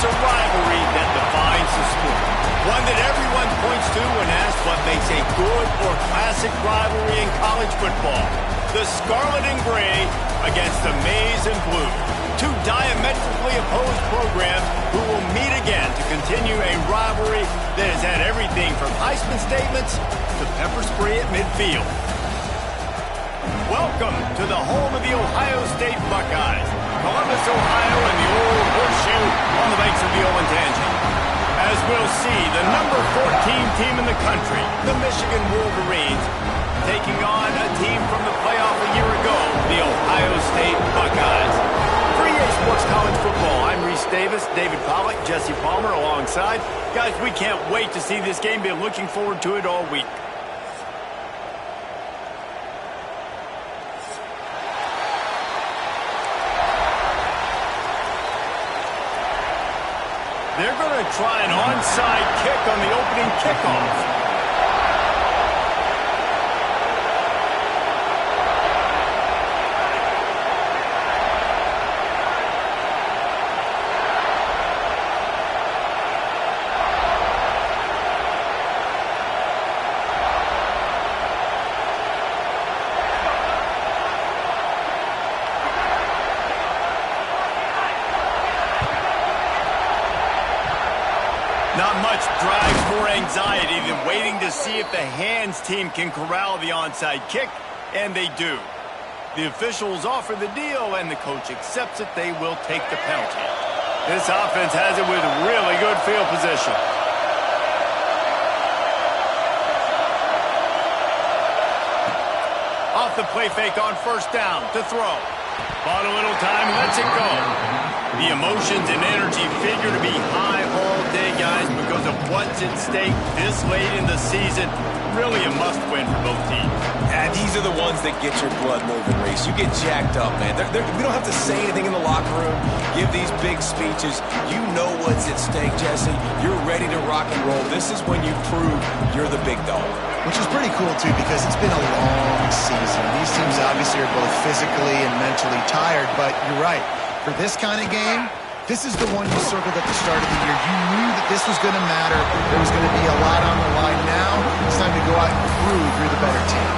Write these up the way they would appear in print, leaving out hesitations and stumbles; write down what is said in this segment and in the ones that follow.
It's a rivalry that defines the sport. One that everyone points to when asked what makes a good or classic rivalry in college football. The Scarlet and Gray against the Maize and Blue. Two diametrically opposed programs who will meet again to continue a rivalry that has had everything from Heisman statements to pepper spray at midfield. Welcome to the home of the Ohio State Buckeyes. Columbus, Ohio, and the old horseshoe on the banks of the Owen Tangent. As we'll see, the number 14 team in the country, the Michigan Wolverines, taking on a team from the playoff a year ago, the Ohio State Buckeyes. For EA Sports College Football, I'm Reese Davis, David Pollack, Jesse Palmer alongside. Guys, we can't wait to see this game. Been looking forward to it all week. They're going to try an onside kick on the opening kickoff. Not much drives more anxiety than waiting to see if the hands team can corral the onside kick, and they do. The officials offer the deal, and the coach accepts it. They will take the penalty. This offense has it with really good field position. Off the play fake on first down to throw. Bought a little time, lets it go. The emotions and energy figure to be high all day, guys, because of what's at stake this late in the season. Really a must-win for both teams. Yeah, these are the ones that get your blood moving, Reese. You get jacked up, man. We don't have to say anything in the locker room, give these big speeches. You know what's at stake, Jesse. You're ready to rock and roll. This is when you prove you're the big dog. Which is pretty cool, too, because it's been a long season. These teams obviously are both physically and mentally tired, but you're right. For this kind of game, this is the one you circled at the start of the year. You knew that this was going to matter. There was going to be a lot on the line. Now it's time to go out and prove you're the better team.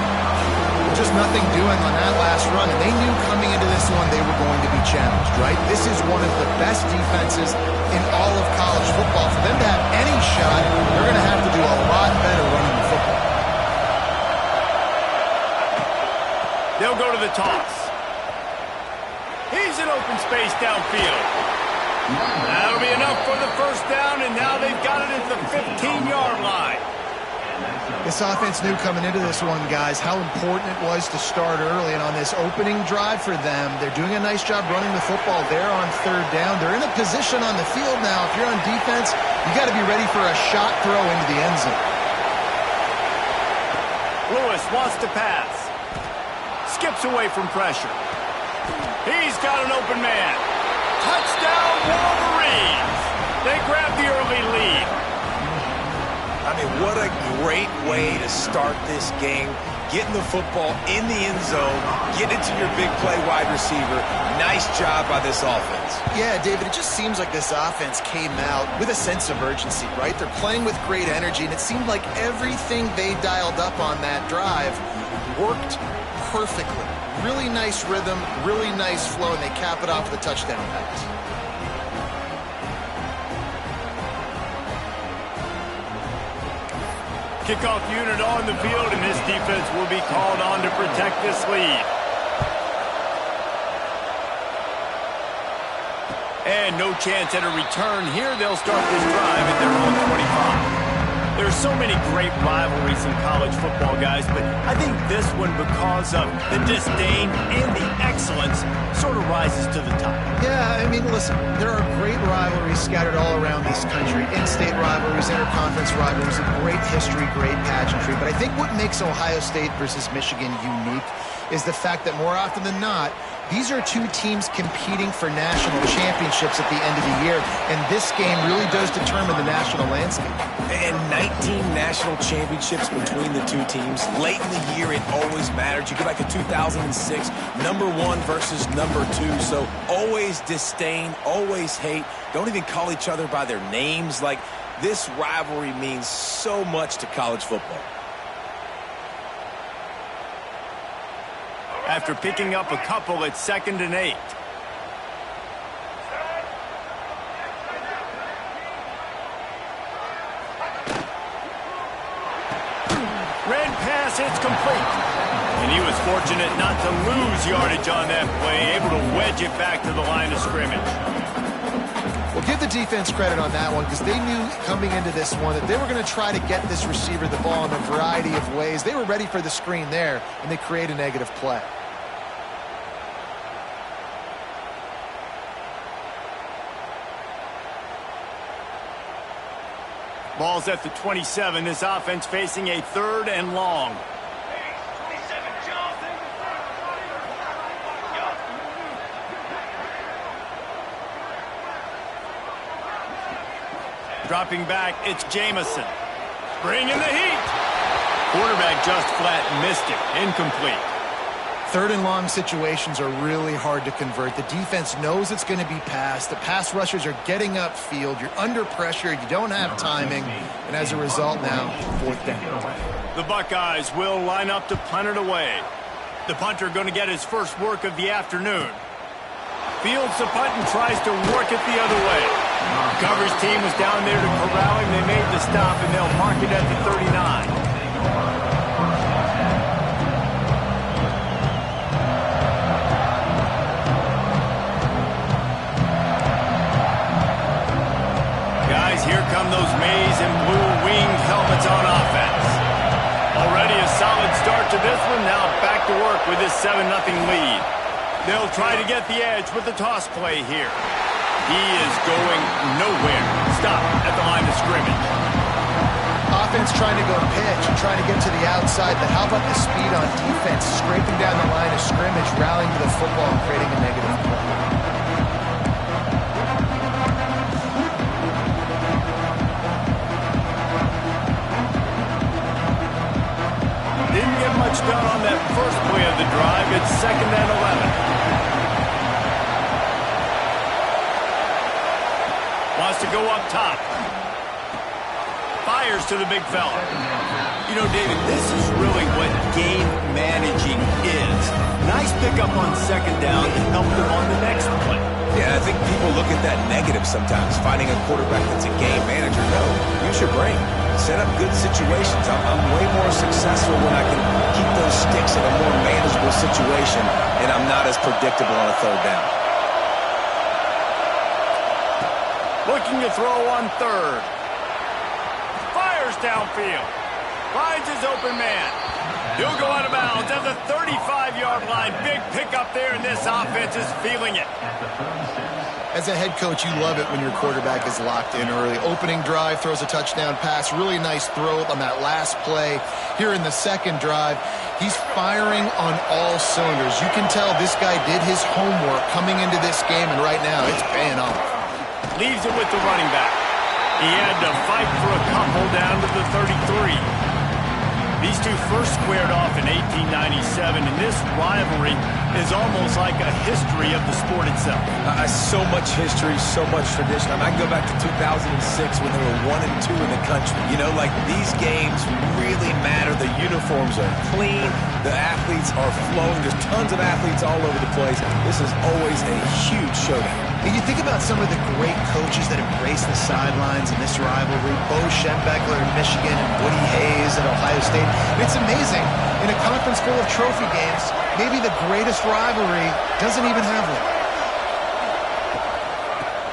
Just nothing doing on that last run, and they knew coming into this one they were going to be challenged, right? This is one of the best defenses in all of college football. For them to have any shot, they're going to have to do a lot better running the football. They'll go to the toss. He's in open space downfield. That'll be enough for the first down, and now they've got it at the 15-yard line. This offense knew coming into this one, guys, how important it was to start early, and on this opening drive for them, they're doing a nice job running the football there on third down. They're in a position on the field now. If you're on defense, you got to be ready for a shot throw into the end zone. Lewis wants to pass. Skips away from pressure. He's got an open man. Touchdown, Wolverines! They grab the early lead. I mean, what a great way to start this game. Getting the football in the end zone, getting it to your big play wide receiver. Nice job by this offense. Yeah, David, it just seems like this offense came out with a sense of urgency, right? They're playing with great energy, and it seemed like everything they dialed up on that drive worked perfectly. Really nice rhythm, really nice flow, and they cap it off with a touchdown pass. Kickoff unit on the field, and this defense will be called on to protect this lead. And no chance at a return here. They'll start this drive at their own 25. There's so many great rivalries in college football, guys, but I think this one, because of the disdain and the excellence, sort of rises to the top. Yeah, I mean, listen, there are great rivalries scattered all around this country. In-state rivalries, interconference rivalries, of great history, great pageantry. But I think what makes Ohio State versus Michigan unique is the fact that more often than not, These are two teams competing for national championships at the end of the year, and this game really does determine the national landscape. And 19 national championships between the two teams. Late in the year, it always mattered. You go back to 2006, #1 versus #2. So always disdain, always hate. Don't even call each other by their names. Like, this rivalry means so much to college football. After picking up a couple, it's 2nd and 8. Red pass, it's complete. And he was fortunate not to lose yardage on that play, able to wedge it back to the line of scrimmage. Well, give the defense credit on that one because they knew coming into this one that they were going to try to get this receiver the ball in a variety of ways. They were ready for the screen there, and they create a negative play. Ball's at the 27. This offense facing a 3rd and long. Dropping back, it's Jamison. Bringing the heat. Quarterback just flat missed it. Incomplete. 3rd and long situations are really hard to convert. The defense knows it's going to be passed. The pass rushers are getting upfield. You're under pressure. You don't have timing. And as a result now, 4th down. The Buckeyes will line up to punt it away. The punter going to get his first work of the afternoon. Fields the punt and tries to work it the other way. Coverage team was down there to corral him. They made the stop, and they'll mark it at the 39. Guys, here come those maize and blue winged helmets on offense. Already a solid start to this one. Now back to work with this 7-0 lead. They'll try to get the edge with the toss play here. He is going nowhere. Stop at the line of scrimmage. Offense trying to go pitch and trying to get to the outside, but how about the speed on defense? Scraping down the line of scrimmage, rallying to the football, and creating a negative play. Didn't get much done on that first play of the drive. It's 2nd and 11. Wants to go up top. Fires to the big fella. You know, David, this is really what game managing is. Nice pickup on 2nd down to help them on the next play. Yeah, I think people look at that negative sometimes, finding a quarterback that's a game manager. No, use your brain. Set up good situations. I'm way more successful when I can keep those sticks in a more manageable situation, and I'm not as predictable on a 3rd down. Looking to throw on 3rd. Fires downfield. Finds his open man. He'll go out of bounds at the 35-yard line. Big pickup there, and this offense is feeling it. As a head coach, you love it when your quarterback is locked in early. Opening drive, throws a touchdown pass. Really nice throw on that last play. Here in the 2nd drive, he's firing on all cylinders. You can tell this guy did his homework coming into this game, and right now it's paying off. Leaves it with the running back. He had to fight for a couple down to the 33. These two first squared off in 1897, and this rivalry is almost like a history of the sport itself. So much history, so much tradition. I can go back to 2006 when they were 1 and 2 in the country. You know, like, these games really matter. The uniforms are clean. The athletes are flowing. There's tons of athletes all over the place. This is always a huge showdown. And you think about some of the great coaches that embrace the sidelines in this rivalry. Bo Schembechler in Michigan and Woody Hayes at Ohio State. And it's amazing. In a conference full of trophy games, maybe the greatest rivalry doesn't even have one.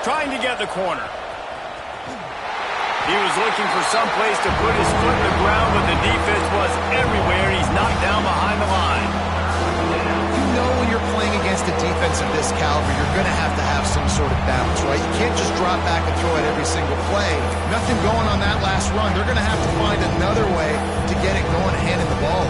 Trying to get the corner. He was looking for some place to put his foot in the ground, but the defense was everywhere. He's knocked down behind the line. You know when you're playing against a defense of this caliber, you're going to have some sort of balance, right? You can't just drop back and throw it every single play. Nothing going on that last run. They're going to have to find another way to get it going and handing the ball.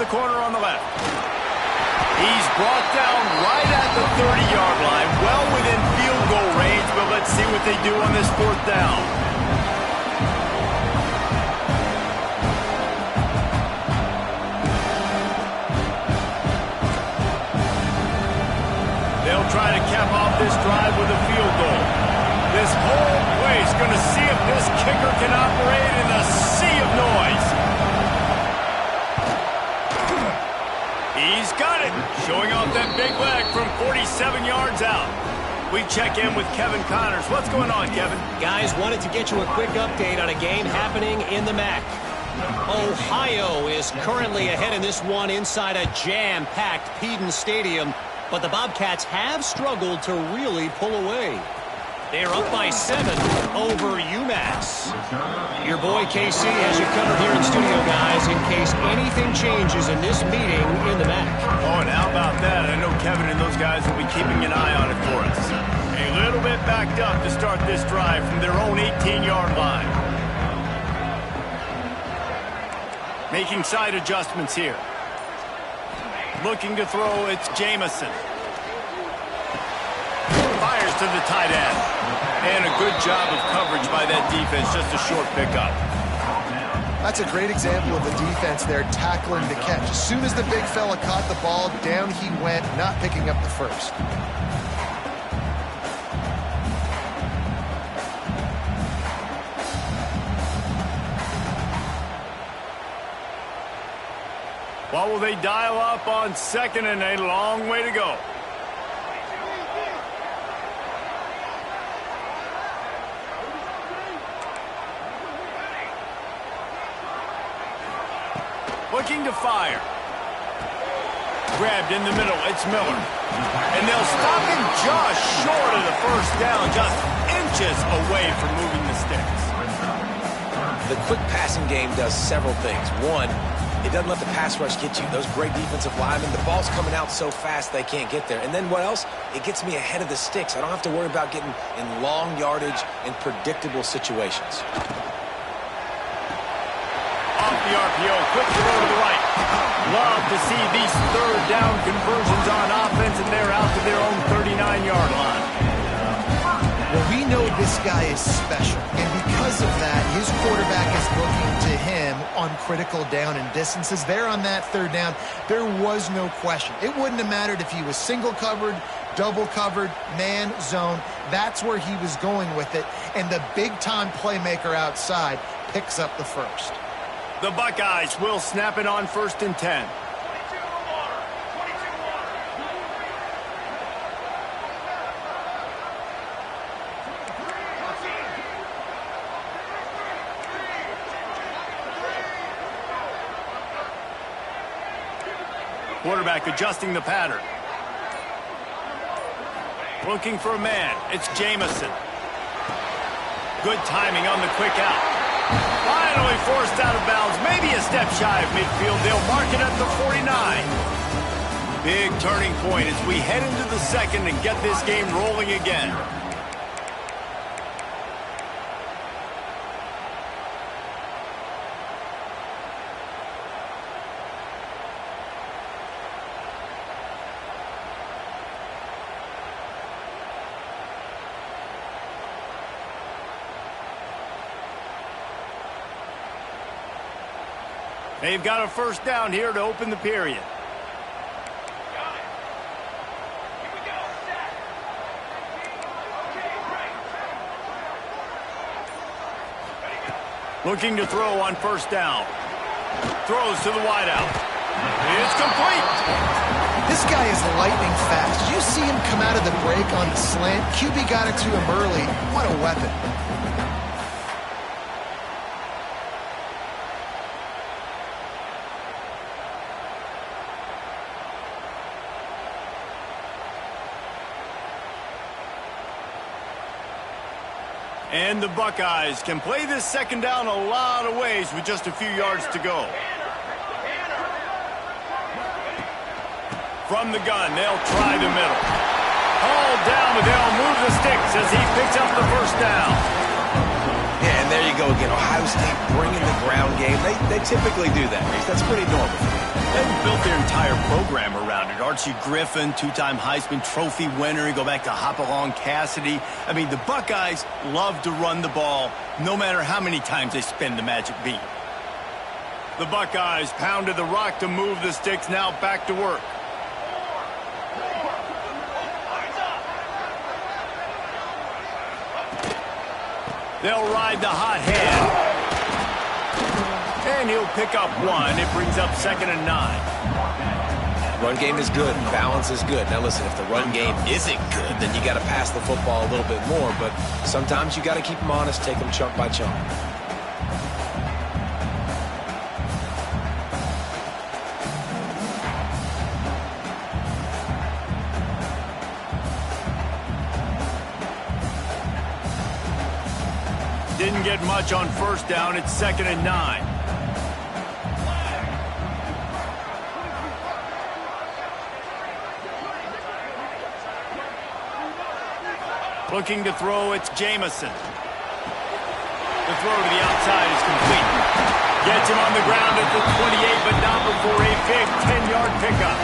corner on the left. He's brought down right at the 30-yard line, well within field goal range, but let's see what they do on this 4th down. They'll try to cap off this drive with a field goal. This whole place going to see if this kicker can operate in a sea of noise. He's got it, showing off that big leg from 47 yards out. We check in with Kevin Connors. What's going on, Kevin? Guys, wanted to get you a quick update on a game happening in the MAC. Ohio is currently ahead in this one inside a jam-packed Peden Stadium, but the Bobcats have struggled to really pull away. They're up by 7 over UMass. Your boy KC has you covered here in studio, guys, in case anything changes in this meeting in the MAC. Oh, and how about that? I know Kevin and those guys will be keeping an eye on it for us. A little bit backed up to start this drive from their own 18-yard line. Making side adjustments here. Looking to throw, it's Jamison. Fires to the tight end. And a good job of coverage by that defense, just a short pickup. That's a great example of the defense there tackling the catch. As soon as the big fella caught the ball, down he went, not picking up the first. What will they dial up on 2nd and a long way to go? Looking to fire. Grabbed in the middle. It's Miller. And they'll stop him just short of the 1st down, just inches away from moving the sticks. The quick passing game does several things. One, it doesn't let the pass rush get you. Those great defensive linemen, the ball's coming out so fast they can't get there. And then what else? It gets me ahead of the sticks. I don't have to worry about getting in long yardage and predictable situations. Off the RPO, quick throw to the right. Love to see these 3rd down conversions on offense, and they're out to their own 39-yard line. Well, we know this guy is special, and because of that, his quarterback is looking to him on critical down and distances. There on that 3rd down, there was no question. It wouldn't have mattered if he was single covered, double covered, man, zone. That's where he was going with it, and the big-time playmaker outside picks up the first. The Buckeyes will snap it on 1st and 10. Quarterback adjusting the pattern. Looking for a man. It's Jamison. Good timing on the quick out. Finally forced out of bounds. Maybe a step shy of midfield. They'll mark it at the 49. Big turning point as we head into the 2nd and get this game rolling again. They've got a 1st down here to open the period. Looking to throw on 1st down. Throws to the wideout. It's complete. This guy is lightning fast. Did you see him come out of the break on the slant? QB got it to him early. What a weapon. And the Buckeyes can play this 2nd down a lot of ways with just a few yards to go. From the gun, they'll try the middle. Hauled down, but they'll move the sticks as he picks up the 1st down. Yeah, and there you go again. Ohio State bringing the ground game. They typically do that, Reese. That's pretty normal. They've built their entire program around it. Archie Griffin, two-time Heisman Trophy winner. You go back to Hopalong Cassidy. I mean, the Buckeyes love to run the ball no matter how many times they spin the magic beat. The Buckeyes pounded the rock to move the sticks, now back to work. They'll ride the hot hand. And he'll pick up one. It brings up 2nd and 9. Run game is good. Balance is good. Now listen, if the run game isn't good, then you got to pass the football a little bit more. But sometimes you got to keep them honest, take them chunk by chunk. Didn't get much on 1st down. It's 2nd and 9. Looking to throw, it's Jamison. The throw to the outside is complete. Gets him on the ground at the 28, but not before a big 10-yard pickup.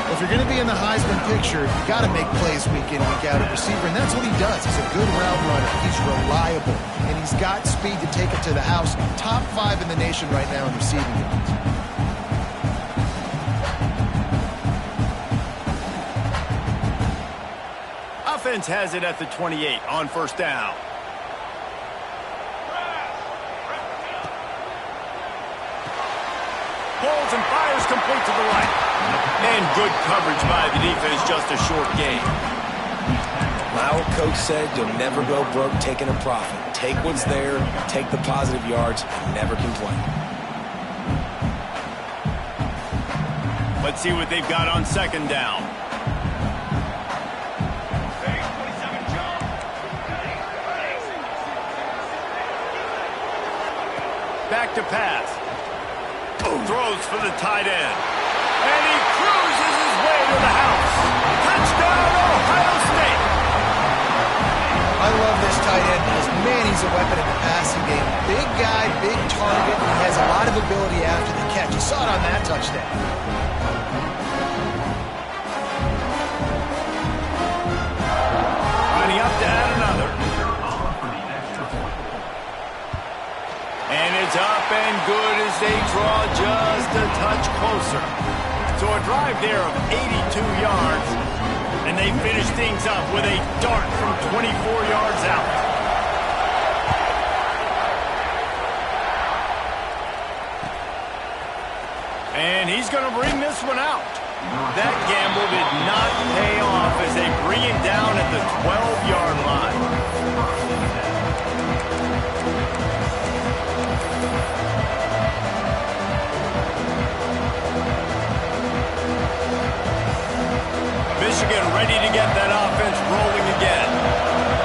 Well, if you're going to be in the Heisman picture, you got to make plays week in, week out at receiver, and that's what he does. He's a good route runner. He's reliable, and he's got speed to take it to the house. Top 5 in the nation right now in receiving yards. Offense has it at the 28 on 1st down. Pulls and fires complete to the right. And good coverage by the defense, just a short gain. My old coach said you'll never go broke taking a profit. Take what's there, take the positive yards, and never complain. Let's see what they've got on 2nd down. Back to pass. Throws for the tight end. And he cruises his way to the house. Touchdown, Ohio State. I love this tight end because, man, he's a weapon in the passing game. Big guy, big target. He has a lot of ability after the catch. You saw it on that touchdown. Lining up to add another. And it's up and good as they draw just a touch closer. So a drive there of 82 yards. And they finish things up with a dart from 24 yards out. And he's going to bring this one out. That gamble did not pay off as they bring it down at the 12-yard line. Michigan ready to get that offense rolling again.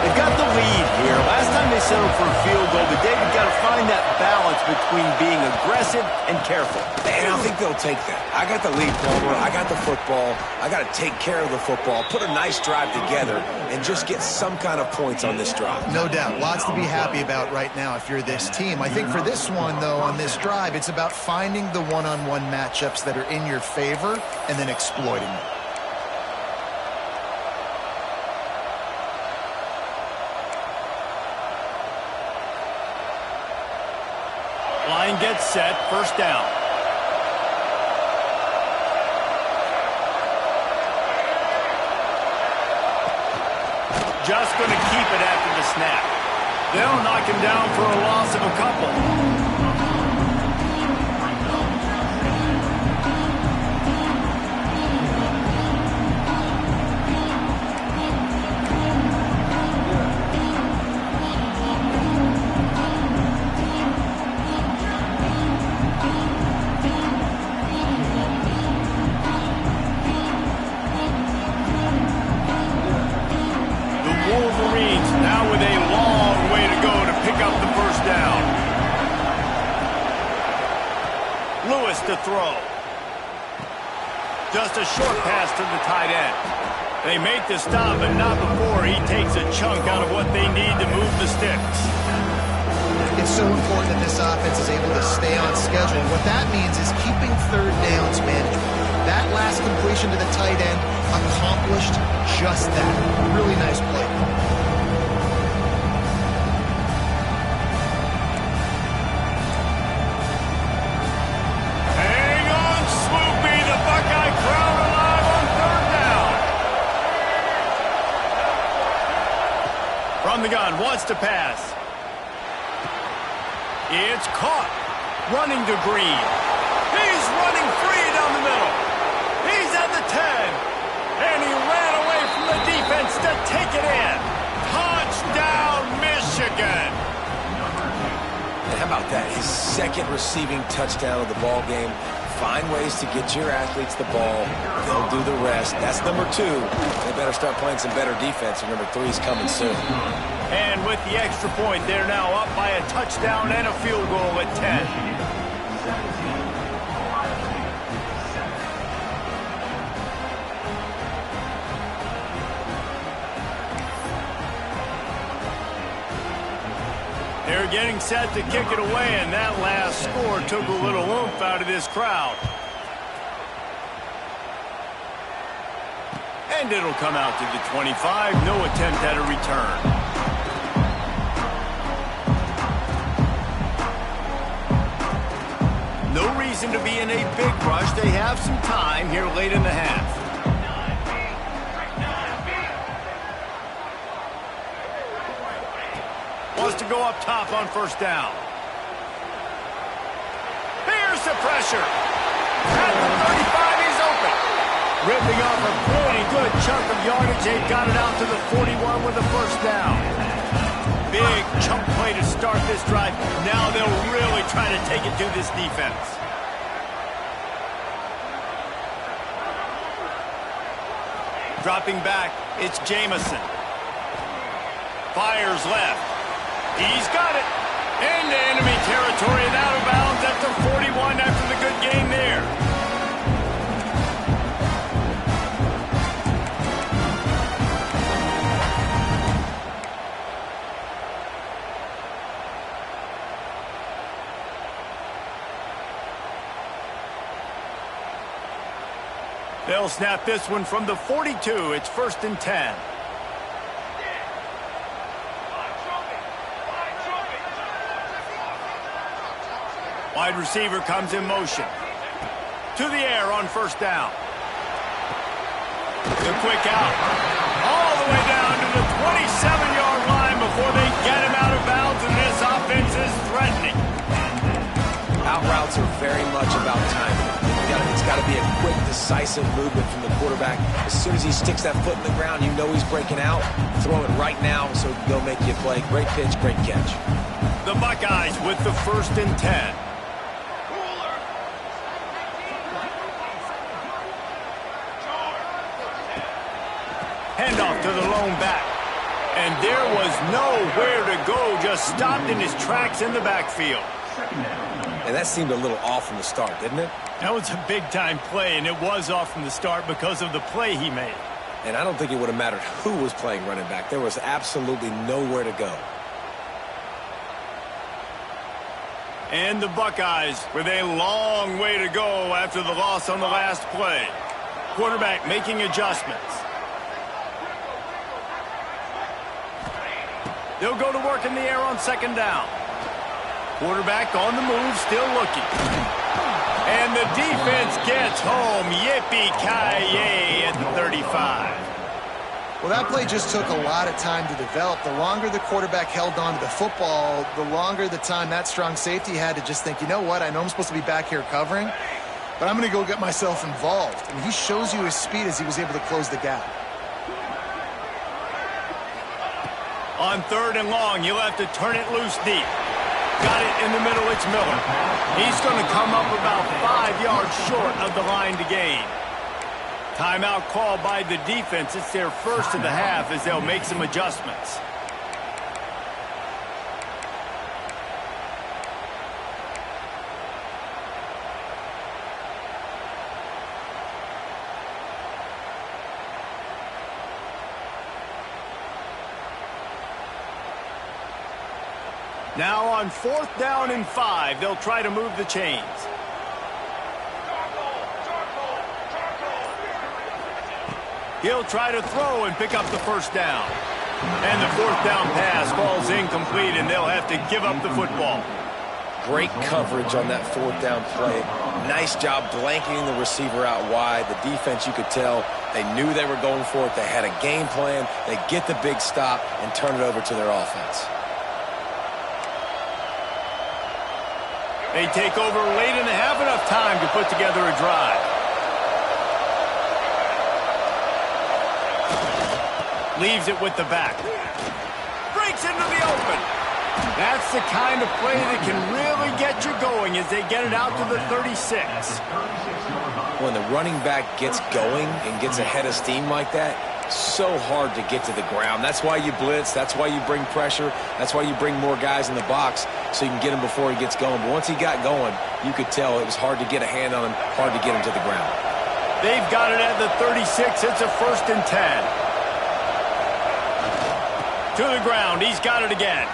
They've got the lead here. Last time they settled for a field goal, but David got to find that balance between being aggressive and careful. And I think they'll take that. I got the lead, Palmer. I got the football. I got to take care of the football, put a nice drive together, and just get some kind of points on this drive. No doubt. Lots to be happy about right now if you're this team. I think for this one, though, on this drive, it's about finding the one-on-one matchups that are in your favor and then exploiting them. Line gets set, 1st down. Just going to keep it after the snap. They'll knock him down for a loss of a couple. Wolverines now with a long way to go to pick up the 1st down. Lewis to throw. Just a short pass to the tight end. They make the stop, but not before he takes a chunk out of what they need to move the sticks. It's so important that this offense is able to stay on schedule. What that means is keeping third downs manageable. That last completion to the tight end accomplished just that. Really nice play. Hang on, Swoopy. The Buckeye crowd alive on third down. From the gun, wants to pass. It's caught. Running to Green. He's running free down the middle. He's at the 10. And he ran away from the defense to take it in. Touchdown, Michigan. And how about that? His second receiving touchdown of the ball game. Find ways to get your athletes the ball. They'll do the rest. That's number 2. They better start playing some better defense, and number 3 is coming soon. And with the extra point, they're now up by a touchdown and a field goal at 10. They're getting set to kick it away, and that last score took a little oomph out of this crowd. And it'll come out to the 25. No attempt at a return. No reason to be in a big rush. They have some time here late in the half. Wants to go up top on first down. Here's the pressure. At the 35, he's open. Ripping off a pretty good chunk of yardage. They got it out to the 41 with a first down. Big chunk play to start this drive. Now they'll really try to take it to this defense. Dropping back, it's Jamison. Fires left. He's got it. Into enemy territory and out of bounds at the 41 after the good game there. They'll snap this one from the 42. It's 1st and 10. Wide receiver comes in motion. To the air on first down. The quick out. All the way down to the 27-yard line before they get him out of bounds, and this offense is threatening. Out routes are very much about timing. It's got to be a quick, decisive movement from the quarterback. As soon as he sticks that foot in the ground, you know he's breaking out. Throw it right now so he can go make you a play. Great pitch, great catch. The Buckeyes with the 1st and 10. Handoff to the lone back. And there was nowhere to go, just stopped in his tracks in the backfield. And that seemed a little off from the start, didn't it? That was a big-time play, and it was off from the start because of the play he made. And I don't think it would have mattered who was playing running back. There was absolutely nowhere to go. And the Buckeyes with a long way to go after the loss on the last play. Quarterback making adjustments. They'll go to work in the air on 2nd down. Quarterback on the move, still looking. And the defense gets home. Yippee-ki-yay at the 35. Well, that play just took a lot of time to develop. The longer the quarterback held on to the football, the longer the time that strong safety had to just think, you know what, I know I'm supposed to be back here covering, but I'm going to go get myself involved. And he shows you his speed as he was able to close the gap. On 3rd and long, you'll have to turn it loose deep. Got it in the middle, it's Miller. He's going to come up about 5 yards short of the line to gain. Timeout called by the defense. It's their first of the half as they'll make some adjustments. Now on 4th down and 5, they'll try to move the chains. He'll try to throw and pick up the first down. And the 4th down pass falls incomplete, and they'll have to give up the football. Great coverage on that 4th down play. Nice job blanketing the receiver out wide. The defense, you could tell, they knew they were going for it. They had a game plan. They get the big stop and turn it over to their offense. They take over late and they have enough time to put together a drive. Leaves it with the back. Breaks into the open. That's the kind of play that can really get you going as they get it out to the 36. When the running back gets going and gets ahead of steam like that, so hard to get to the ground. That's why you blitz. That's why you bring pressure. That's why you bring more guys in the box so you can get him before he gets going. But once he got going, you could tell it was hard to get a hand on him, hard to get him to the ground. They've got it at the 36. It's a 1st and 10. To the ground. He's got it again.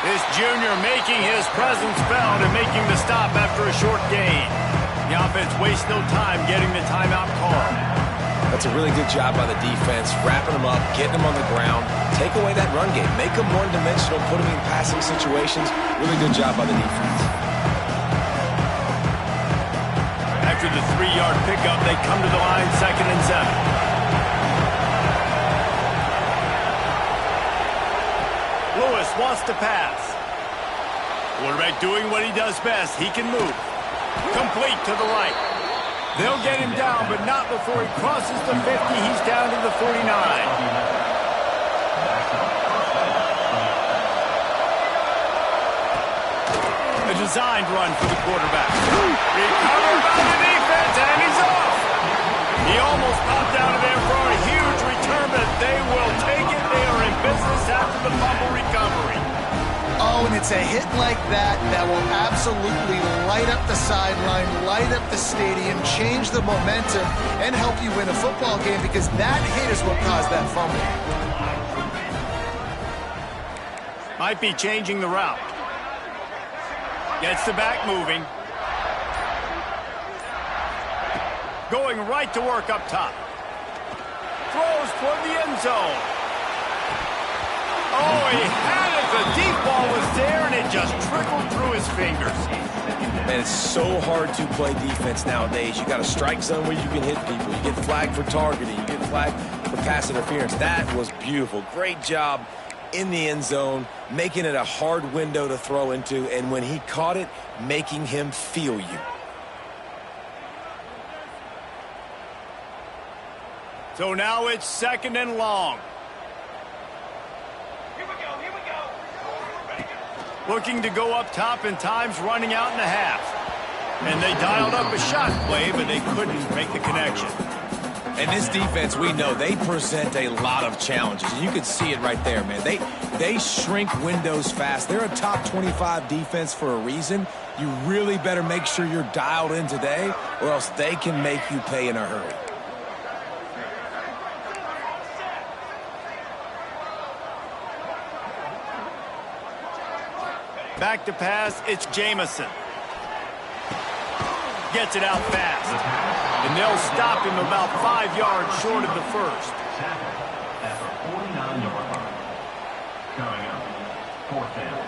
This junior making his presence felt and making the stop after a short gain. The offense wastes no time getting the timeout call. That's a really good job by the defense, wrapping them up, getting them on the ground, take away that run game, make them one-dimensional, put them in passing situations. Really good job by the defense. After the 3-yard pickup, they come to the line 2nd and 7. Lewis wants to pass. Quarterback doing what he does best. He can move. Complete to the right. They'll get him down, but not before he crosses the 50. He's down to the 49. A designed run for the quarterback. Recovered by the defense, and he's off. He almost popped out of there for a huge return, but they will take it. They are in business after the fumble recovery. Oh, and it's a hit like that that will absolutely light up the sideline, light up the stadium, change the momentum, and help you win a football game because that hit is what caused that fumble. Might be changing the route. Gets the back moving. Going right to work up top. Throws toward the end zone. Oh, he had it. The deep ball was there, and it just trickled through his fingers. Man, it's so hard to play defense nowadays. You got a strike zone where you can hit people. You get flagged for targeting. You get flagged for pass interference. That was beautiful. Great job in the end zone, making it a hard window to throw into, and when he caught it, making him feel you. So now it's 2nd and long. Looking to go up top, and time's running out in the half. And they dialed up a shot play, but they couldn't make the connection. And this defense, we know, they present a lot of challenges. You can see it right there, man. They shrink windows fast. They're a top 25 defense for a reason. You really better make sure you're dialed in today, or else they can make you pay in a hurry. Back to pass, it's Jamison. Gets it out fast. And they'll stop him about 5 yards short of the first. At the 49-yard line. Coming up, 4th down.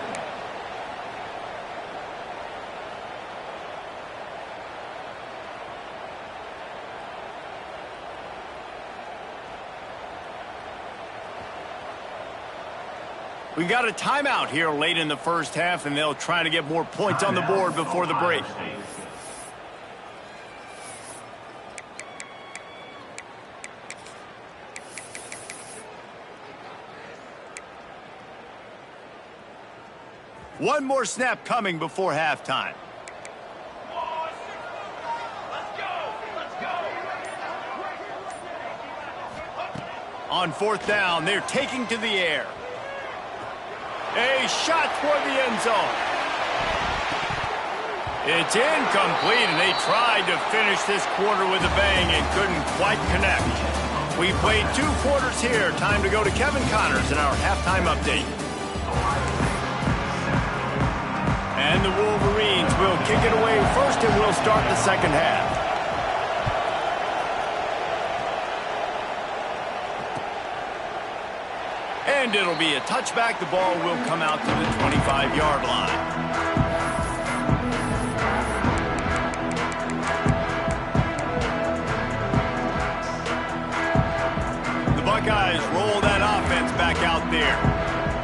We got a timeout here late in the first half, and they'll try to get more points on the board before the break. One more snap coming before halftime. On 4th down, they're taking to the air. A shot toward the end zone. It's incomplete, and they tried to finish this quarter with a bang and couldn't quite connect. We played 2 quarters here. Time to go to Kevin Connors in our halftime update. And the Wolverines will kick it away first, and we'll start the second half. And it'll be a touchback. The ball will come out to the 25-yard line. The Buckeyes roll that offense back out there.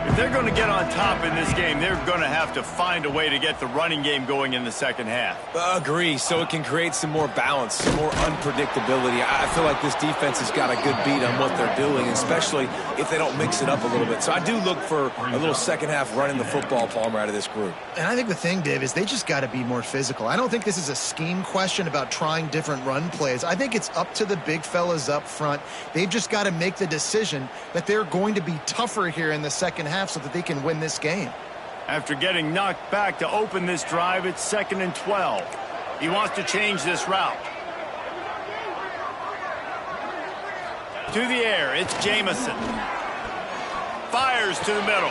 If they're going to get on top in this game, they're going to have to find a way to get the running game going in the second half. Agree, so it can create some more balance, some more unpredictability. I feel like this defense has got a good beat on what they're doing, especially if they don't mix it up a little bit. So I do look for a little second half running the football, Palmer, out of this group. And I think the thing, Dave, is they just got to be more physical. I don't think this is a scheme question about trying different run plays. I think it's up to the big fellas up front. They've just got to make the decision that they're going to be tougher here in the second half so that they can win this game. After getting knocked back to open this drive, it's 2nd and 12. He wants to change this route. To the air, it's Jamison. Fires to the middle.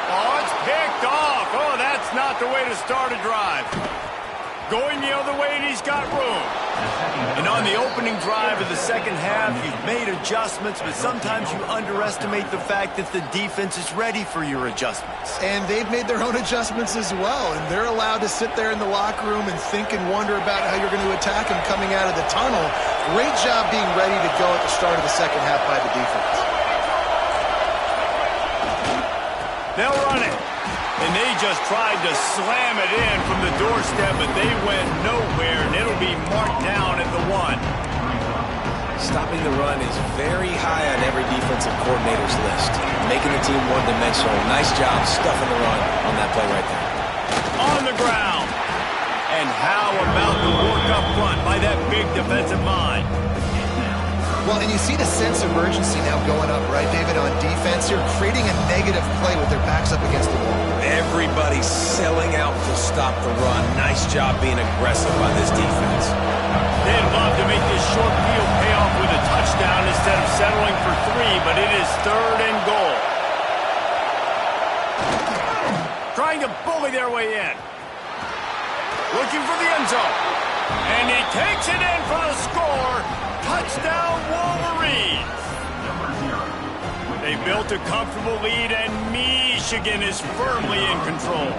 Oh, it's picked off. Oh, that's not the way to start a drive. Going the other way, and he's got room. And on the opening drive of the second half, you've made adjustments, but sometimes you underestimate the fact that the defense is ready for your adjustments. And they've made their own adjustments as well, and they're allowed to sit there in the locker room and think and wonder about how you're going to attack them coming out of the tunnel. Great job being ready to go at the start of the second half by the defense. They'll run it. And they just tried to slam it in from the doorstep, but they went nowhere, and it'll be marked down at the 1. Stopping the run is very high on every defensive coordinator's list. Making the team one-dimensional. Nice job stuffing the run on that play right there. On the ground. And how about the work up front by that big defensive mind? Well, and you see the sense of urgency now going up, right, David, on defense here, creating a negative play with their backs up against the wall. Everybody's selling out to stop the run. Nice job being aggressive by this defense. They'd love to make this short field pay off with a touchdown instead of settling for 3, but it is 3rd and goal. Trying to bully their way in. Looking for the end zone. And he takes it in for the score. Touchdown, Wolverines. They built a comfortable lead, and Michigan is firmly in control.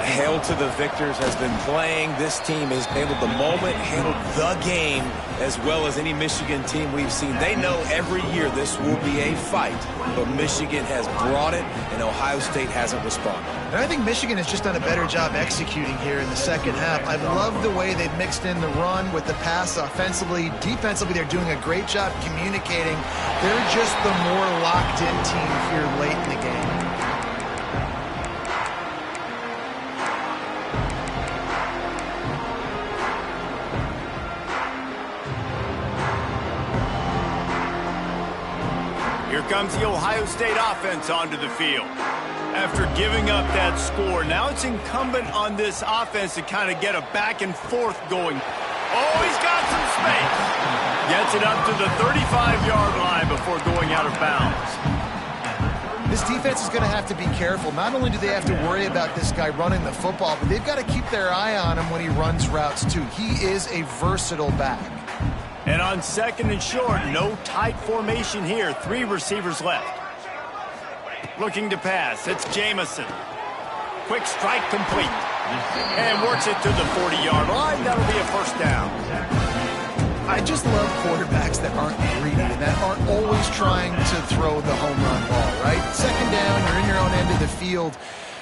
Hail to the victors has been playing. This team has handled the moment, handled the game, as well as any Michigan team we've seen. They know every year this will be a fight, but Michigan has brought it, and Ohio State hasn't responded. And I think Michigan has just done a better job executing here in the second half. I love the way they've mixed in the run with the pass offensively. Defensively, they're doing a great job communicating. They're just the more locked-in team here late in the game. Here comes the Ohio State offense onto the field. After giving up that score, now it's incumbent on this offense to kind of get a back and forth going. Oh, he's got some space. Gets it up to the 35-yard line before going out of bounds. This defense is going to have to be careful. Not only do they have to worry about this guy running the football, but they've got to keep their eye on him when he runs routes too. He is a versatile back. And on 2nd and short, no tight formation here. 3 receivers left. Looking to pass. It's Jamison. Quick strike complete. And works it to the 40-yard line. That'll be a first down. I just love quarterbacks that aren't greedy and that aren't always trying to throw the home run ball, right? 2nd down, you're in your own end of the field.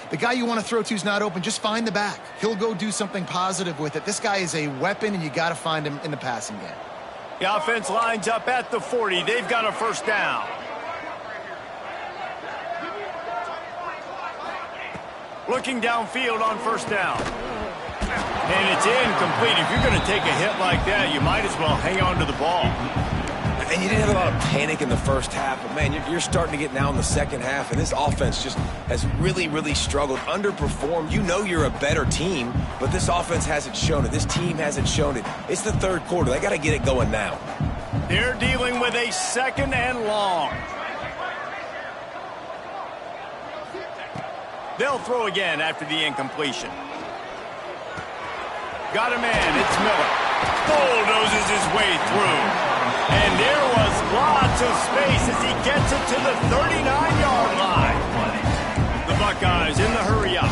The guy you want to throw to is not open. Just find the back. He'll go do something positive with it. This guy is a weapon, and you got to find him in the passing game. The offense lines up at the 40. They've got a first down. Looking downfield on first down. And it's incomplete. If you're going to take a hit like that, you might as well hang on to the ball. And you didn't have a lot of panic in the first half, but, man, you're starting to get now in the second half, and this offense just has really, really struggled, underperformed. You know you're a better team, but this offense hasn't shown it. This team hasn't shown it. It's the 3rd quarter. They got to get it going now. They're dealing with a 2nd and long. They'll throw again after the incompletion. got a man. It's Miller. Bulldozes his way through. And there was lots of space as he gets it to the 39-yard line. The Buckeyes in the hurry up.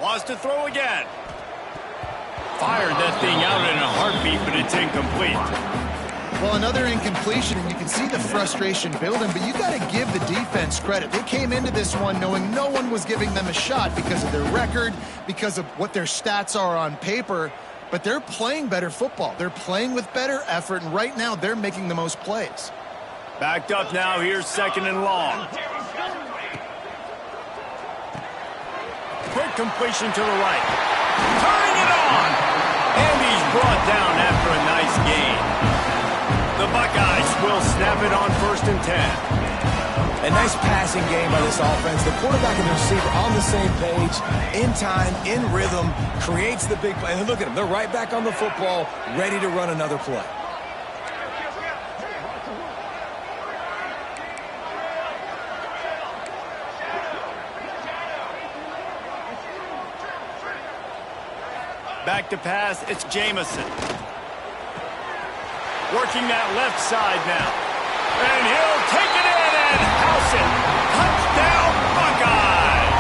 Wants to throw again. Fired that thing out in a heartbeat, but it's incomplete. Well, another incompletion, and you can see the frustration building, but you got to give the defense credit. They came into this one knowing no one was giving them a shot because of their record, because of what their stats are on paper, but they're playing better football. They're playing with better effort, and right now they're making the most plays. Backed up now, here's 2nd and long. Quick completion to the right. Turning it on! And he's brought down after a nice gain. The Buckeyes will snap it on 1st and 10. A nice passing game by this offense. The quarterback and the receiver on the same page, in time, in rhythm, creates the big play. And look at them. They're right back on the football, ready to run another play. Back to pass, it's Jamison. Working that left side now. And he'll take it in and house it. Touchdown, Buckeyes!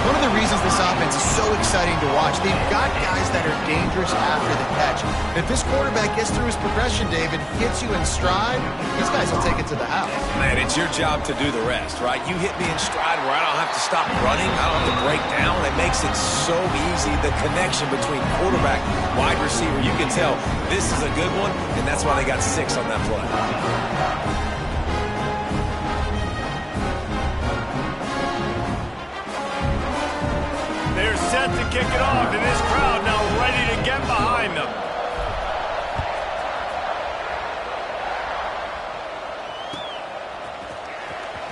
One of the reasons this offense is so exciting to watch, they've got guys that are dangerous after the catch. If this quarterback gets through his progression, David, hits you in stride, these guys will take it to the house. Man, it's your job to do the rest, right? You hit me in stride where I don't have to stop running. I don't have to break down. It makes it so easy. The connection between quarterback, wide receiver, you can tell this is a good one, and that's why they got 6 on that play. They're set to kick it off, and this crowd now ready to get behind them.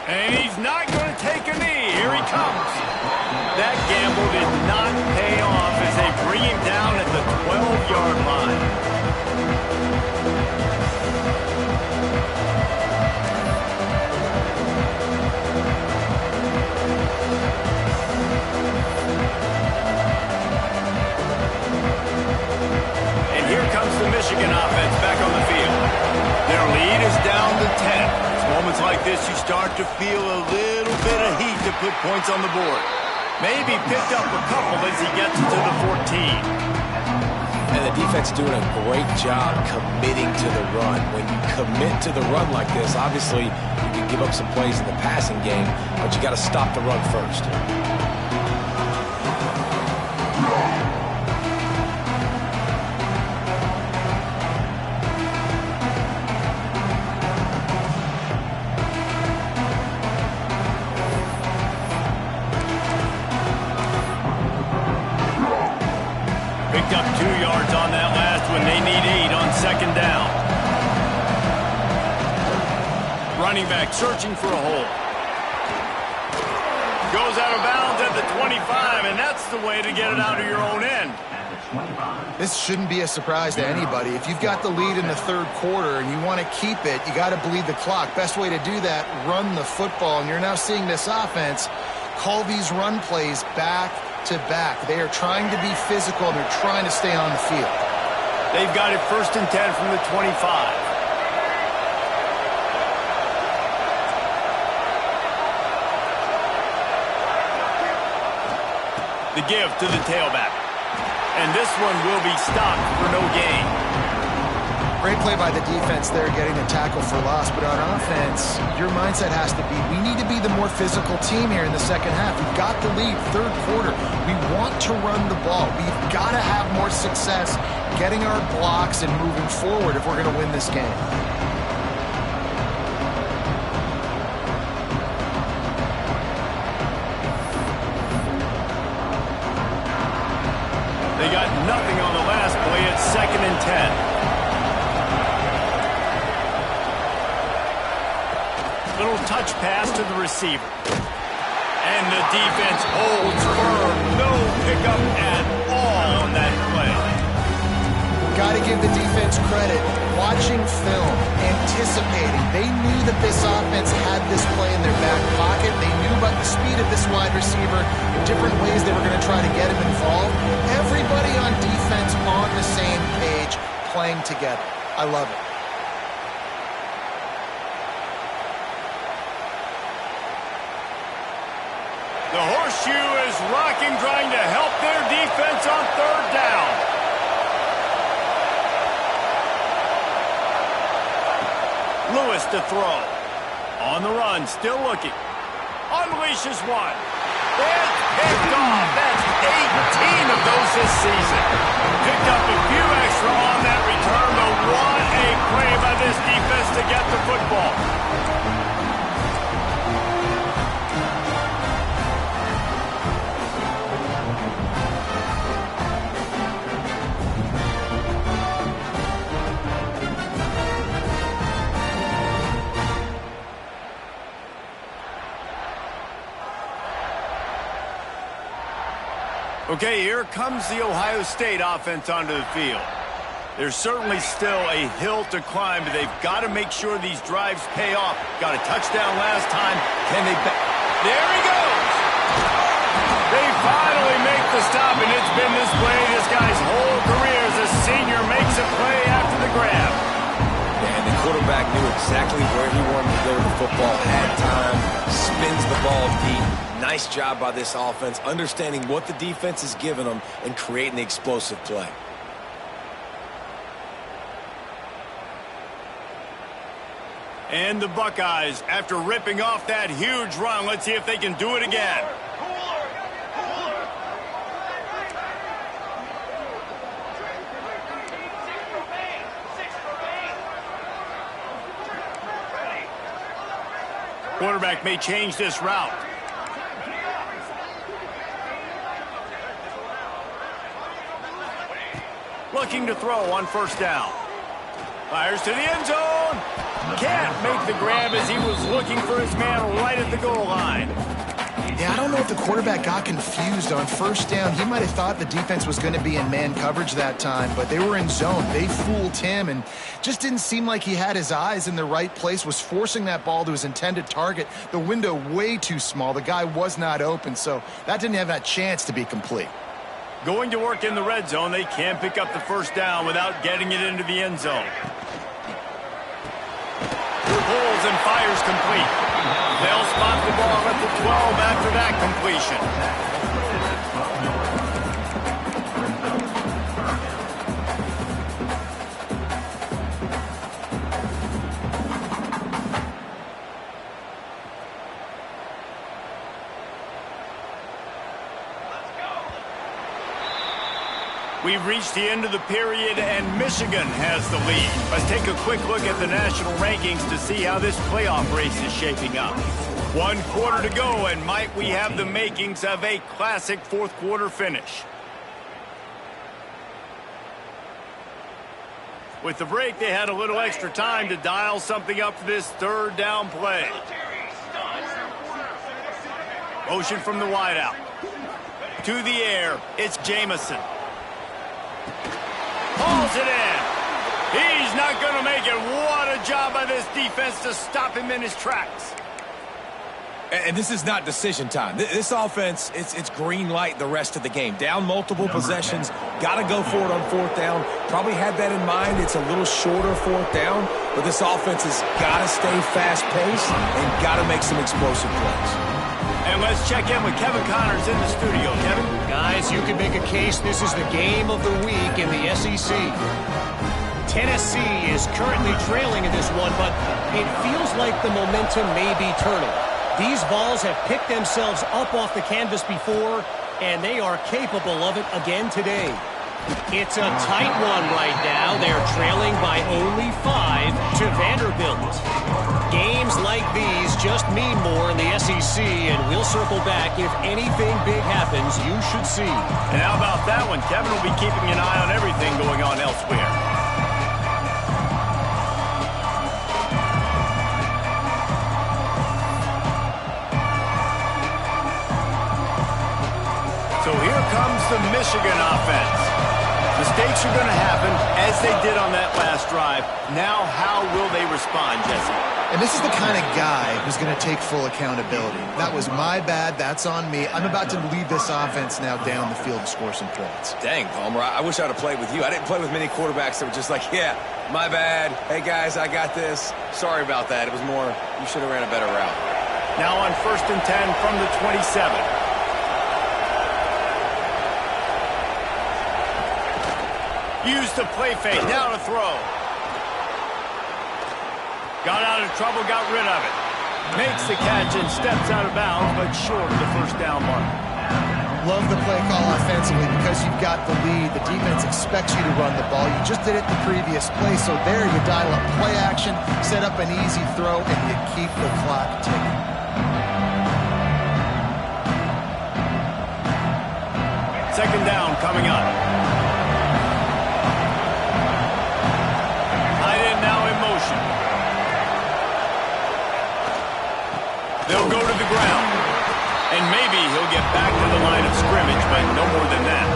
And he's not going to take a knee. Here he comes. That gamble did not pay off as they bring him down at the 12-yard line. The Michigan offense back on the field. Their lead is down to 10. It's moments like this you start to feel a little bit of heat to put points on the board. Maybe picked up a couple as he gets to the 14. And the defense doing a great job committing to the run. When you commit to the run like this, obviously you can give up some plays in the passing game, but you got to stop the run first. Picked up 2 yards on that last one. They need 8 on 2nd down. Running back searching for a hole. Goes out of bounds at the 25, and that's the way to get it out of your own end. This shouldn't be a surprise to anybody. If you've got the lead in the 3rd quarter and you want to keep it, you got to bleed the clock. Best way to do that, run the football. And you're now seeing this offense call these run plays back to back. They are trying to be physical. They're trying to stay on the field. They've got it 1st and 10 from the 25. The give to the tailback. And this one will be stopped for no gain. Great play by the defense there, getting the tackle for loss. But on offense, your mindset has to be, we need to be the more physical team here in the 2nd half. We've got the lead, 3rd quarter. We want to run the ball. We've got to have more success getting our blocks and moving forward if we're going to win this game. They got nothing on the last play. It's 2nd and 10. Little touch pass to the receiver. And the defense holds firm. No pickup at all on that play. got to give the defense credit. Watching film, anticipating. They knew that this offense had this play in their back pocket. They knew about the speed of this wide receiver, the different ways they were going to try to get him involved. Everybody on defense on the same page, playing together. I love it. The horseshoe is rocking, trying to help their defense on third down. Lewis to throw. On the run, still looking. Unleashes one. It's picked off. That's 18 of those this season. Picked up a few extra on that return, but what a play by this defense to get the football. Okay, here comes the Ohio State offense onto the field. There's certainly still a hill to climb, but they've got to make sure these drives pay off. Got a touchdown last time. Can they... There he goes! They finally make the stop, and it's been this way this guy's whole career as a senior makes a play after the grab. And the quarterback knew exactly where he wanted to go with the football, had time, spins the ball deep. Nice job by this offense, understanding what the defense is giving them and creating the explosive play. And the Buckeyes, after ripping off that huge run, let's see if they can do it again. Quarterback may change this route. Looking to throw on first down. Fires to the end zone. Can't make the grab as he was looking for his man right at the goal line. Yeah, I don't know if the quarterback got confused on first down. He might have thought the defense was going to be in man coverage that time, but they were in zone. They fooled him and just didn't seem like he had his eyes in the right place, was forcing that ball to his intended target. The window way too small. The guy was not open, so that didn't have that chance to be complete. Going to work in the red zone. They can't pick up the first down without getting it into the end zone. Pulls and fires complete. They'll spot the ball at the 12 after that completion. We've reached the end of the period, and Michigan has the lead. Let's take a quick look at the national rankings to see how this playoff race is shaping up. 1 quarter to go, and might we have the makings of a classic fourth quarter finish. With the break, they had a little extra time to dial something up for this third down play. Motion from the wideout. To the air, it's Jamison. Pulls it in. He's not going to make it. What a job by this defense to stop him in his tracks. And this is not decision time. This offense, it's green light the rest of the game. Down multiple possessions, got to go for it on fourth down. Probably had that in mind. It's a little shorter fourth down, but this offense has got to stay fast-paced and got to make some explosive plays. And let's check in with Kevin Connors in the studio. Kevin? Guys, you can make a case this is the game of the week in the SEC. Tennessee is currently trailing in this one, but it feels like the momentum may be turning. These balls have picked themselves up off the canvas before, and they are capable of it again today. It's a tight one right now. They're trailing by only 5 to Vanderbilt. Games like these just mean more in the SEC, and we'll circle back. If anything big happens, you should see. And how about that one? Kevin will be keeping an eye on everything going on elsewhere. So here comes the Michigan offense. Mistakes are going to happen, as they did on that last drive. Now, how will they respond, Jesse? And this is the kind of guy who's going to take full accountability. That was my bad. That's on me. I'm about to lead this offense now down the field to score some points. Dang, Palmer, I wish I would have played with you. I didn't play with many quarterbacks that were just like, yeah, my bad. Hey, guys, I got this. Sorry about that. It was more, you should have ran a better route. Now on 1st and 10 from the 27. Used the play fake. Now to throw. Got out of trouble, got rid of it. Makes the catch and steps out of bounds, but short of the first down mark. Love the play call offensively because you've got the lead. The defense expects you to run the ball. You just did it the previous play, so there you dial up play action, set up an easy throw, and you keep the clock ticking. Second down coming up. Tight end now in motion. They'll go to the ground. And maybe he'll get back to the line of scrimmage, but no more than that.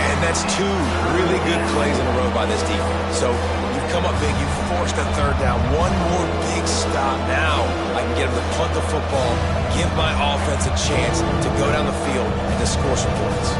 And that's two really good plays in a row by this defense. So you've come up big, you've forced a third down. One more big stop. Now I can get him to punt the football, give my offense a chance to go down the field and to score some points.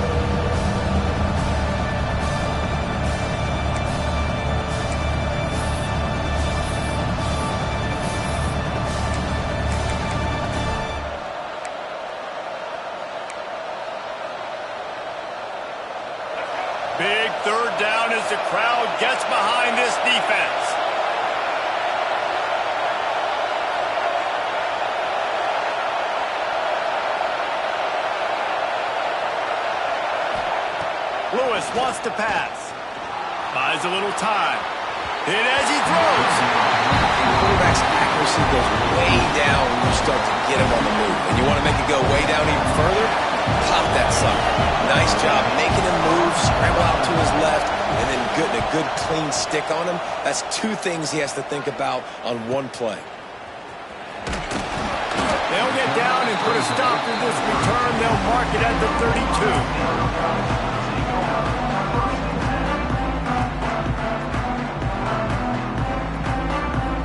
Big third down as the crowd gets behind this defense. Lewis wants to pass. Buys a little time. Hit as he throws. Quarterback's accuracy goes way down when you start to get him on the move. And you want to make it go way down even further? Pop that sucker. Nice job making him move, scramble out to his left, and then getting a good clean stick on him. That's two things he has to think about on one play. They'll get down and put a stop to this return. They'll mark it at the 32.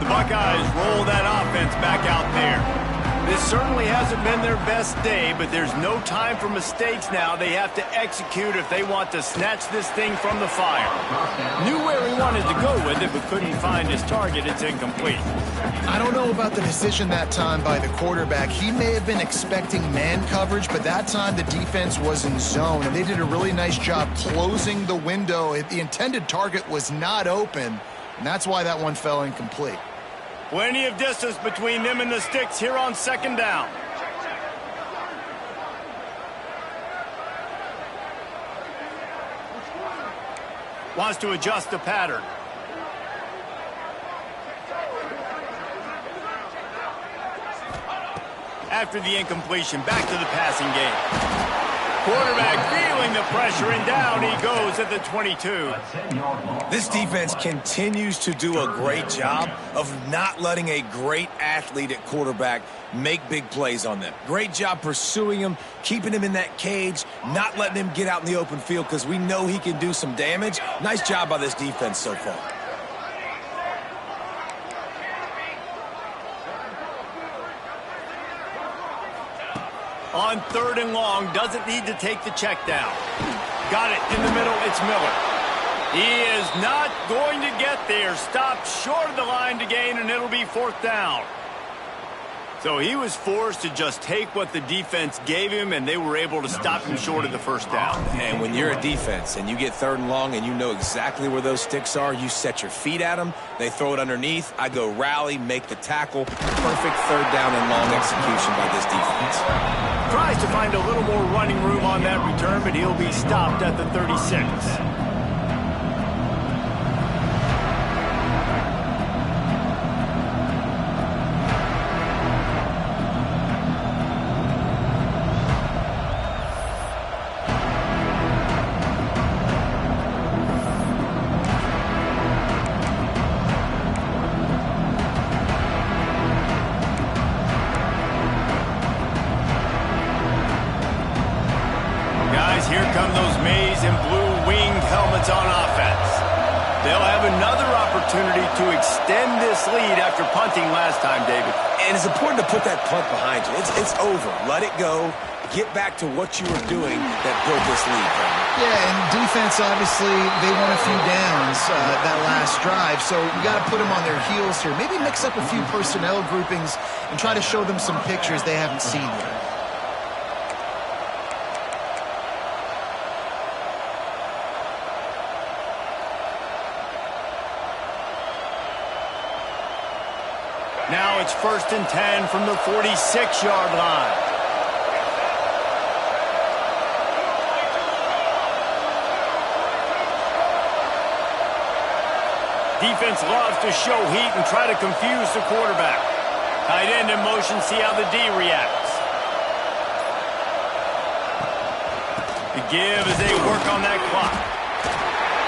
Buckeyes roll that offense back out there. This certainly hasn't been their best day, but there's no time for mistakes now. They have to execute if they want to snatch this thing from the fire. Knew where he wanted to go with it, but couldn't find his target. It's incomplete. I don't know about the decision that time by the quarterback. He may have been expecting man coverage, but that time the defense was in zone, and they did a really nice job closing the window. The intended target was not open, and that's why that one fell incomplete. Plenty of distance between them and the sticks here on second down. Wants to adjust the pattern. After the incompletion, back to the passing game. Quarterback feeling the pressure, and down he goes at the 22. This defense continues to do a great job of not letting a great athlete at quarterback make big plays on them. Great job pursuing him, keeping him in that cage, not letting him get out in the open field because we know he can do some damage. Nice job by this defense so far. On third and long, doesn't need to take the check down. Got it in the middle, it's Miller. He is not going to get there. Stopped short of the line to gain, and it'll be fourth down. So he was forced to just take what the defense gave him, and they were able to stop him short of the first down. And when you're a defense and you get third and long and you know exactly where those sticks are, you set your feet at them, they throw it underneath, I go rally, make the tackle. Perfect third down and long execution by this defense. Tries to find a little more running room on that return, but he'll be stopped at the 36. Here come those maize and blue wings. extend this lead after punting last time, David. And it's important to put that punt behind you. It's over. Let it go. Get back to what you were doing that built this lead, Kramer. Yeah, and defense, obviously, they won a few downs that last drive, so you got to put them on their heels here. Maybe mix up a few personnel groupings and try to show them some pictures they haven't seen yet. Now it's 1st and 10 from the 46-yard line. Defense loves to show heat and try to confuse the quarterback. Tight end in motion, see how the D reacts. The give as they work on that clock.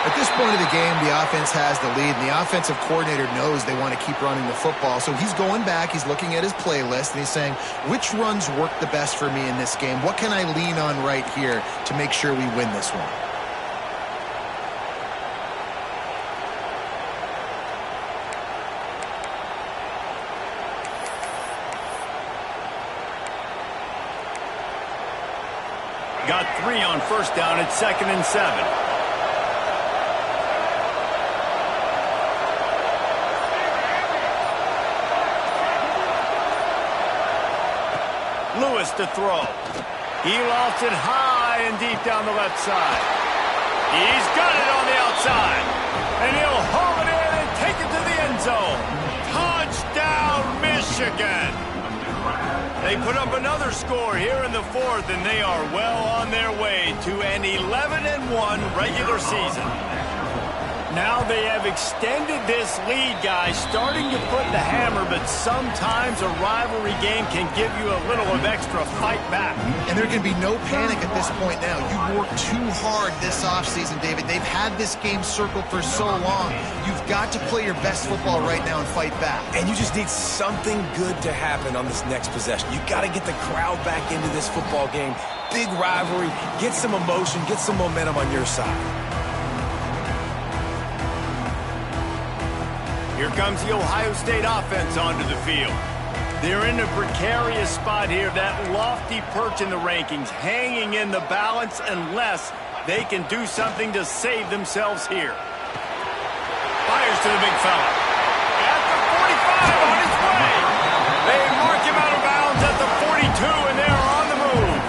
At this point of the game, the offense has the lead, and the offensive coordinator knows they want to keep running the football. So he's going back, he's looking at his playlist, and he's saying, which runs work the best for me in this game? What can I lean on right here to make sure we win this one? Got 3 on 1st down at 2nd and 7. Lewis to throw. He lofts it high and deep down the left side. He's got it on the outside. And he'll haul it in and take it to the end zone. Touchdown, Michigan. They put up another score here in the 4th, and they are well on their way to an 11-1 regular season. Now they have extended this lead, guys, starting to put the hammer, but sometimes a rivalry game can give you a little of extra fight back. And there can be no panic at this point now. You've worked too hard this offseason, David. They've had this game circled for so long. You've got to play your best football right now and fight back. And you just need something good to happen on this next possession. You got to get the crowd back into this football game. Big rivalry. Get some emotion. Get some momentum on your side. Here comes the Ohio State offense onto the field. They're in a precarious spot here, that lofty perch in the rankings, hanging in the balance unless they can do something to save themselves here. Fires to the big fella. At the 45 on his way. They mark him out of bounds at the 42, and they're on the move.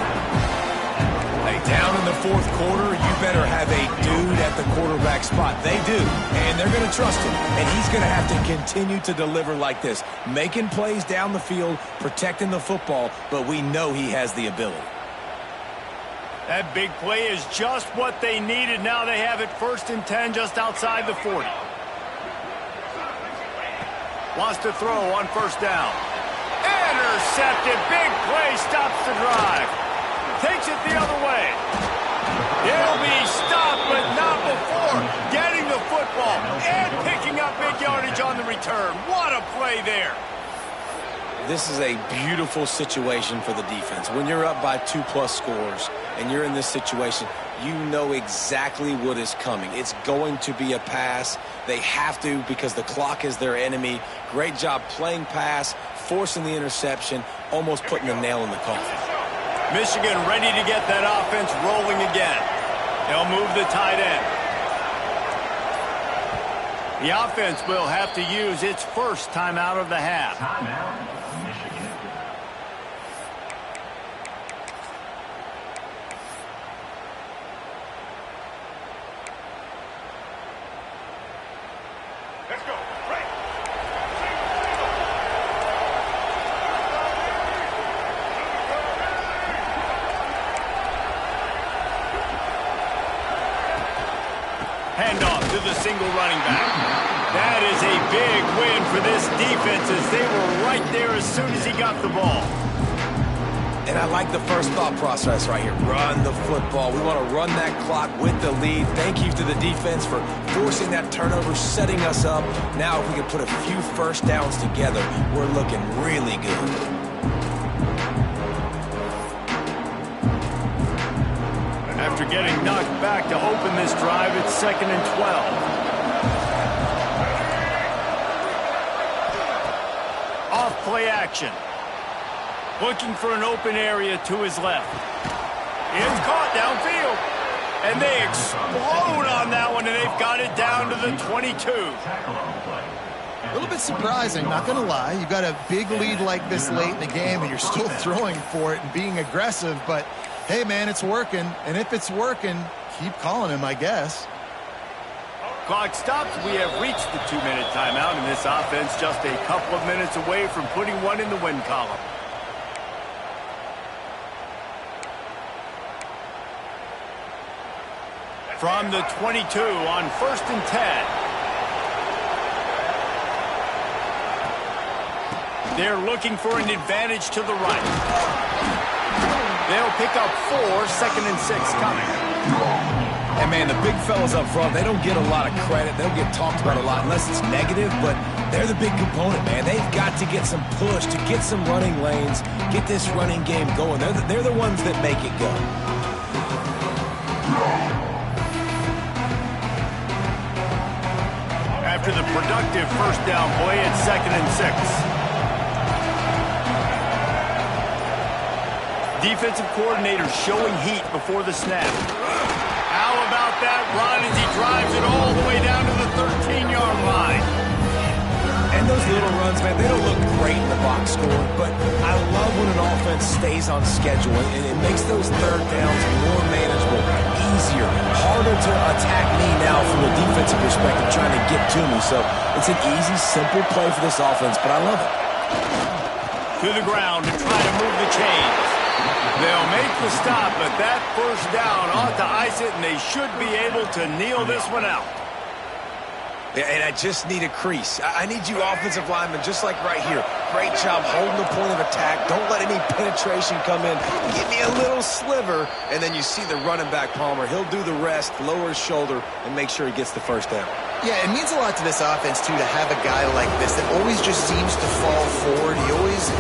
Hey, down in the 4th quarter, you better have a dude at the quarterback spot. They do, and they're going to trust him. And he's going to have to continue to deliver like this, making plays down the field, protecting the football, but we know he has the ability. That big play is just what they needed. Now they have it 1st and 10 just outside the 40. Wants to throw on 1st down. Intercepted. Big play stops the drive. Takes it the other way. He'll be stopped, but not before getting the football and picking up big yardage on the return. What a play there. This is a beautiful situation for the defense. When you're up by 2+ scores and you're in this situation, you know exactly what is coming. It's going to be a pass. They have to because the clock is their enemy. Great job playing pass, forcing the interception, almost putting the nail in the coffin. Michigan ready to get that offense rolling again. They'll move the tight end. The offense will have to use its first timeout of the half. Timeout, Michigan. Let's go. Right. Handoff to the single running back. That is a big win for this defense as they were right there as soon as he got the ball. And I like the first thought process right here. Run the football. We want to run that clock with the lead. Thank you to the defense for forcing that turnover, setting us up. Now if we can put a few 1st downs together, we're looking really good. After getting knocked back to open this drive, it's 2nd and 12. play action. Looking for an open area to his left. It's caught downfield. And they explode on that one, and they've got it down to the 22. Tackle on the play. A little bit surprising, not going to lie. You've got a big lead like this late in the game, and you're still throwing for it and being aggressive. But, hey, man, it's working. And if it's working, keep calling him, I guess. Clock stops. We have reached the 2-minute timeout, and this offense just a couple of minutes away from putting one in the win column. From the 22 on 1st and 10. They're looking for an advantage to the right. They'll pick up 4, 2nd and 6 coming. And, man, the big fellas up front, they don't get a lot of credit. They don't get talked about a lot unless it's negative, but they're the big component, man. They've got to get some push, to get some running lanes, get this running game going. They're the ones that make it go. After the productive first down play, it's 2nd and 6. Defensive coordinator showing heat before the snap. How about that run as he drives it all the way down to the 13-yard line? And those little runs, man, they don't look great in the box score, but I love when an offense stays on schedule, and it makes those third downs more manageable, easier, harder to attack me now from a defensive perspective trying to get to me. So it's an easy, simple play for this offense, but I love it. To the ground to try to move the chains. They'll make the stop, but that first down ought to ice it, and they should be able to kneel this one out. Yeah, and I just need a crease. I need you offensive linemen, just like right here. Great job holding the point of attack. Don't let any penetration come in. Give me a little sliver, and then you see the running back, Palmer. He'll do the rest, lower his shoulder, and make sure he gets the first down. Yeah, it means a lot to this offense, too, to have a guy like this that always just seems to fall forward. He always